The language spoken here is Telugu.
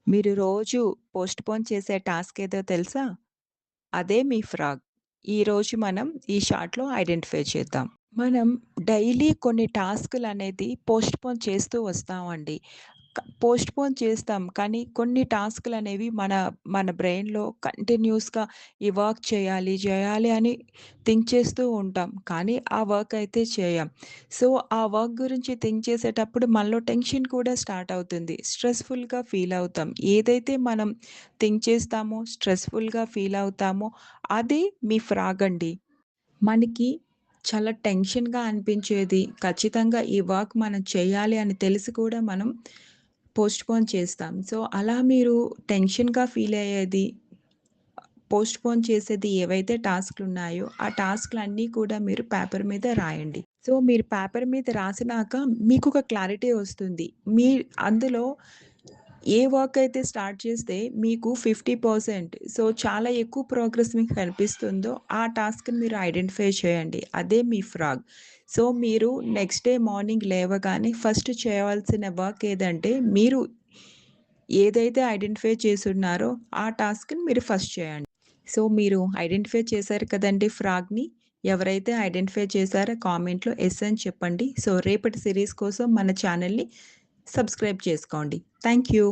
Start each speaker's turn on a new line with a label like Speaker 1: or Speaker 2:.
Speaker 1: మీరు రోజు పోస్ట్‌పోన్ చేసే టాస్క్ ఏదో తెలుసా? అదే మీ ఫ్రాగ్. ఈరోజు మనం ఈ షార్ట్‌లో ఐడెంటిఫై చేద్దాం. మనం డైలీ కొన్ని టాస్కులనేది పోస్ట్‌పోన్ చేస్తూ వస్తామండి. పోస్ట్‌పోన్ చేస్తాం. కానీ కొన్ని టాస్కులనేవి మన మన బ్రెయిన్‌లో కంటిన్యూస్‌గా ఈ వర్క్ చేయాలి, చేయాలి అని థింక్ చేస్తూ ఉంటాం. కానీ ఆ వర్క్ అయితే చేయం. సో, ఆ వర్క్ గురించి థింక్ చేసేటప్పుడు మనలో టెన్షన్ కూడా స్టార్ట్ అవుతుంది. స్ట్రెస్‌ఫుల్‌గా ఫీల్ అవుతాం. ఏదైతే మనం థింక్ చేస్తామో, స్ట్రెస్‌ఫుల్‌గా ఫీల్ అవుతామో అది మీ ఫ్రాగ్ అండి. మనకి చాలా టెన్షన్‌గా అనిపించేది. ఖచ్చితంగా ఈ వర్క్ మనం చేయాలి అని తెలిసి కూడా మనం పోస్ట్‌పోన్ చేస్తాం. సో, అలా మీరు టెన్షన్‌గా ఫీల్ అయ్యేది, పోస్ట్‌పోన్ చేసేది ఏవైతే టాస్క్‌లున్నాయో, ఆ టాస్క్‌లన్నీ కూడా మీరు పేపర్ మీద రాయండి. సో, మీరు పేపర్ మీద రాసినాక మీకొక క్లారిటీ వస్తుంది. మీ అందులో ఏ వర్క్ అయితే స్టార్ట్ చేస్తే మీకు 50% సో, చాలా ఎక్కువ ప్రోగ్రెస్ మీకు కనిపిస్తుందో, ఆ టాస్క్‌ని మీరు ఐడెంటిఫై చేయండి. అదే మీ ఫ్రాగ్. సో, మీరు నెక్స్ట్ డే మార్నింగ్ లేవగానే ఫస్ట్ చేయవలసిన వర్క్ ఏదంటే, మీరు ఏదైతే ఐడెంటిఫై చేసున్నారో, ఆ టాస్క్‌ని మీరు ఫస్ట్ చేయండి. సో, మీరు ఐడెంటిఫై చేశారు కదండీ ఫ్రాగ్‌ని. ఎవరైతే ఐడెంటిఫై చేశారో కామెంట్‌లో యెస్ అని చెప్పండి. సో, రేపటి సీరీస్ కోసం మన ఛానెల్‌ని సబ్స్క్రైబ్ చేసుకోండి. Thank you.